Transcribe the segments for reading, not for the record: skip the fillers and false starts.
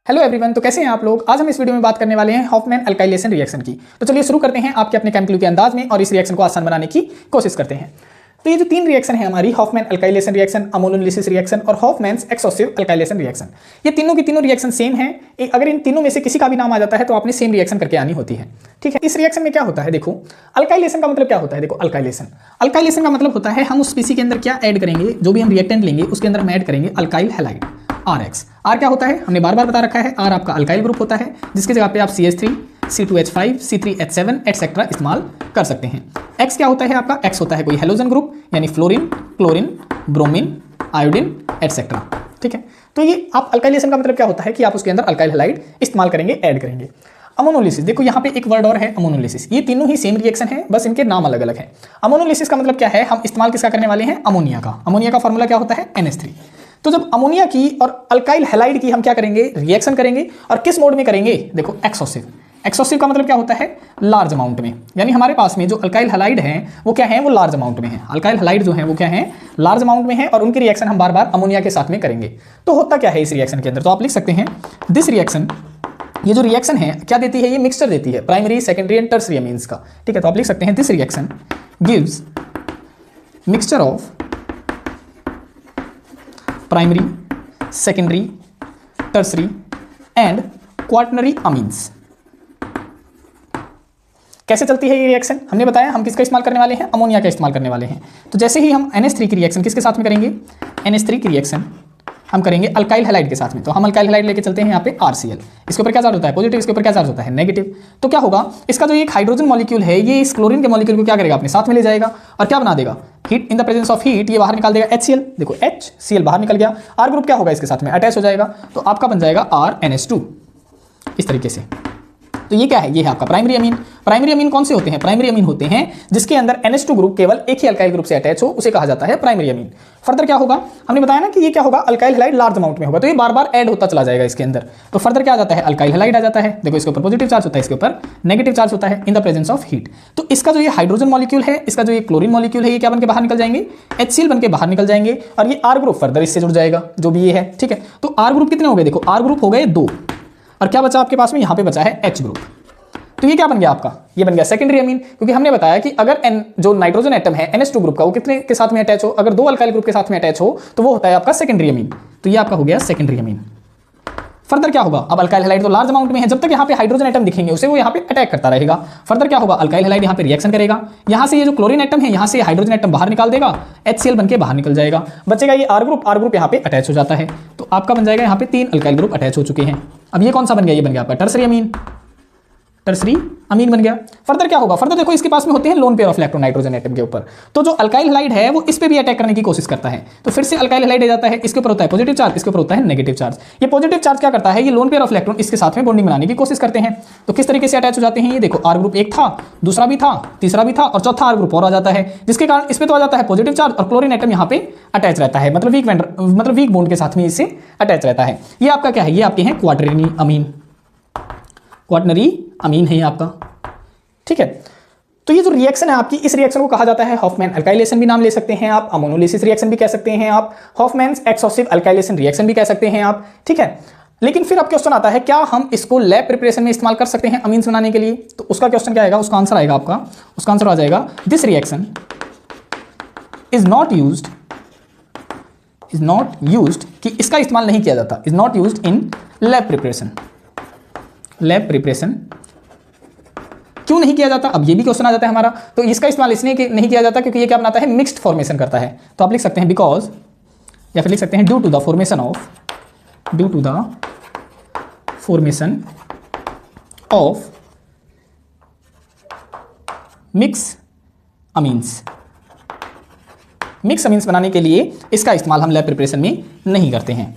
Hello everyone, तो कैसे हैं आप लोग। आज हम इस वीडियो में बात करने वाले हैं हॉफमैन अल्काइलेशन रिएक्शन की। तो चलिए शुरू करते हैं आपके अपने केमिकल के अंदाज में और इस रिएक्शन को आसान बनाने की कोशिश करते हैं। तो ये जो तीन रिएक्शन है हमारी, Hofmann alkylation reaction, ammonolysis reaction और हॉफमैन्स एक्सोसिव अल्काइलेशन रिएक्शन, ये तीनों की तीनों रिएक्शन सेम है। अगर इन तीनों में से किसी का भी नाम आ जाता है तो आपने सेम रिएक्शन करके आनी होती है। ठीक है, इस रिएक्शन में क्या होता है, देखो अल्काइलेशन का मतलब क्या होता है। देखो अल्काइलेशन का मतलब होता है हम उस स्पीसी के अंदर क्या ऐड करेंगे, जो भी हम रिएक्टेंट लेंगे उसके अंदर हम ऐड करेंगे अल्काइल हैलाइड RX। R क्या होता है, हमने बार बार बता रखा है, R आपका अल्काइल ग्रुप होता है जिसकी जगह पे आप CH3, C2H5, C3H7 एटसेट्रा इस्तेमाल कर सकते हैं। X क्या होता है आपका, X होता है कोई हेलोजन ग्रुप यानी fluorine, chlorine, bromine, iodine etcetera. ठीक है, तो ये आप अल्काइलेशन का मतलब क्या होता है कि आप उसके अंदर अल्काइल हैलाइड इस्तेमाल करेंगे, ऐड करेंगे। अमोनोलिसिस, देखो यहाँ पे एक वर्ड और है अमोनोलिसिस, ये तीनों ही सेम रिएक्शन है, बस इनके नाम अलग अलग है। अमोनोलिसिस का मतलब क्या है, हम इस्तेमाल किसका करने वाले हैं, अमोनिया का। अमोनिया का फॉर्मूला क्या होता है, NH3। तो जब अमोनिया की और अल्काइल हैलाइड की हम क्या करेंगे, रिएक्शन करेंगे, और किस मोड में करेंगे, देखो एक्सोसिव। एक्सोसिव का मतलब क्या होता है, लार्ज अमाउंट में, यानी हमारे पास में जो अल्काइल हैलाइड है वो क्या है, वो लार्ज अमाउंट में है। अल्काइल हैलाइड जो है वो क्या है, लार्ज अमाउंट में है, और उनकी रिएक्शन हम बार बार अमोनिया के साथ में करेंगे। तो होता क्या है इस रिएक्शन के अंदर, तो आप लिख सकते हैं दिस रिएक्शन, ये जो रिएक्शन है क्या देती है, ये मिक्सचर देती है primary, secondary and tertiary amines का। ठीक है, तो आप लिख सकते हैं this reaction gives mixture of primary, secondary, tertiary and quaternary amines. कैसे चलती है ये रिएक्शन, हमने बताया हम किसका इस्तेमाल करने वाले हैं, अमोनिया का इस्तेमाल करने वाले हैं। तो जैसे ही हम NH3 की रिएक्शन किसके साथ में करेंगे, NH3 की रिएक्शन हम करेंगे अल्काइल हैलाइड के साथ में। तो हम अल्काइल हैलाइड लेके चलते हैं यहाँ पे RCl, इसके ऊपर क्या चार्ज होता है, पॉजिटिव, इसके ऊपर क्या चार्ज होता है, नेगेटिव। तो क्या होगा, इसका जो एक हाइड्रोजन मॉलिक्यूल है ये इस क्लोरीन के मॉलिक्यूल को क्या करेगा, अपने साथ में ले जाएगा और क्या बना देगा, heat, in the presence of heat ये बाहर निकाल देगा HCl। देखो HCl बाहर निकल गया, R ग्रुप क्या होगा इसके साथ में अटैच हो जाएगा, तो आपका बन जाएगा RNH2 इस तरीके से। तो ये क्या है, ये है आपका प्राइमरी अमीन। प्राइमरी अमीन कौन से होते हैं, प्राइमरी अमीन होते हैं जिसके अंदर NH2 ग्रुप केवल एक ही अल्काइल ग्रुप से अटैच हो, उसे कहा जाता है प्राइमरी अमीन। फर्दर क्या होगा, हमने बताया ना कि ये क्या होगा, अल्काइल हैलाइड लार्ज अमाउंट में होगा, तो ये बार बार ऐड होता चला जाएगा इसके अंदर। तो फर्दर क्या आ जाता है, अल्काइल हैलाइड आ जाता है। देखो इसके ऊपर पॉजिटिव चार्ज होता है, इसके ऊपर नेगेटिव चार्ज होता है in the presence of heat. तो इसका जो ये हाइड्रोजन मॉलिक्यूल है, इसका जो ये क्लोरीन मॉलिक्यूल है, ये क्या बन के बाहर निकल जाएंगे, HCl बन के बाहर निकल जाएंगे, और ये R ग्रुप फर्दर इससे जुड़ जाएगा जो भी ये है। ठीक है, तो R ग्रुप कितने हो गए, देखो R ग्रुप हो गए 2, और क्या बचा आपके पास में, यहाँ पे बचा है H ग्रुप। तो ये क्या बन गया आपका, ये बन गया सेकेंडरी अमीन, क्योंकि हमने बताया कि अगर जो नाइट्रोजन एटम है NH2 ग्रुप का वो कितने के साथ में अटैच हो, अगर 2 अल्काइल ग्रुप के साथ में अटैच हो तो वो होता है आपका सेकेंडरी अमीन। तो ये आपका हो गया सेकेंडरी अमीन। फर्दर क्या होगा, अब अल्काइल हैलाइड तो लार्ज अमाउंट में है, जब तक यहाँ पे हाइड्रोजन एटम दिखेंगे उसे वो यहाँ पे अटैक करता रहेगा। फर्दर क्या होगा, अल्काइल हैलाइड यहाँ पे रिएक्शन करेगा, यहाँ से ये जो क्लोरीन एटम है यहाँ से हाइड्रोजन एटम बाहर निकाल देगा, HCl बन के बाहर निकल जाएगा, बचेगा ये R ग्रुप यहाँ पे अटैच हो जाता है। तो आपका बन जाएगा यहाँ पे 3 अल्काइल ग्रुप अटैच हो चुके हैं। अब ये कौन सा बन गया, ये बन गया आपका टर्सरी अमीन, टर्सरी अमीन बन गया। फर्दर क्या होगा, फर्दर देखो इसके पास में होते हैं lone pair of electron nitrogen atom के ऊपर, तो जो अल्काइल हैलाइड है वो इस पे भी अटैक करने की कोशिश करता है, तो फिर से अल्काइल हैलाइड आ जाता है, इसके ऊपर होता है पॉजिटिव चार्ज, इसके ऊपर होता है नेगेटिव चार्ज। ये पॉजिटिव चार्ज क्या करता है, ये लोन पेयर ऑफ इलेक्ट्रॉन इसके साथ में बॉन्डिंग बनाने की कोशिश करते हैं। तो किस तरीके से अटैच हो जाते हैं, ये देखो R ग्रुप एक था, दूसरा भी था, तीसरा भी था, और चौथा R ग्रुप और आ जाता है, जिसके कारण इस पे तो आ जाता है पॉजिटिव चार्ज, और क्लोरीन एटम यहाँ पे अटैच रहता है, मतलब वीक बॉन्ड के साथ में इससे अटैच रहता है। ये आपका क्या है, ये आपके हैं क्वार्टरनी अमीन, क्वार्टनरी अमीन है ये आपका। ठीक है, तो ये जो रिएक्शन है आपकी, इस रिएक्शन को कहा जाता है हॉफमैन अल्काइलेशन भी नाम ले सकते हैं आप, अमोनोलिसिस रिएक्शन भी कह सकते हैं आप, हॉफमैन्स एक्सोसिव अल्काइलेशन रिएक्शन भी कह सकते हैं आप। ठीक है, लेकिन फिर अब क्वेश्चन आता है क्या हम इसको लैब प्रिपरेशन में इस्तेमाल कर सकते हैं अमीन्स बनाने के लिए, तो उसका क्वेश्चन क्या आएगा, उसका आंसर आएगा आपका, उसका आंसर आ जाएगा this reaction is not used, कि इसका इस्तेमाल नहीं किया जाता, is not used in lab preparation. Lab preparation क्यों नहीं किया जाता, अब ये भी क्वेश्चन आ जाता है हमारा। तो इसका इस्तेमाल इसलिए नहीं किया जाता क्योंकि ये क्या बनाता है, मिक्स्ड फॉर्मेशन करता है। तो आप लिख सकते हैं बिकॉज, या फिर लिख सकते हैं due to the formation of mix amines. Mix amines बनाने के लिए इसका इस्तेमाल हम लैब प्रिपरेशन में नहीं करते हैं।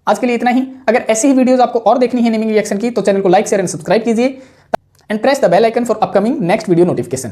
आज के लिए इतना ही। अगर ऐसी ही वीडियोस आपको और देखनी है नेमिंग रिएक्शन की तो चैनल को लाइक, शेयर एंड सब्सक्राइब कीजिए and press the bell icon for upcoming next video notification.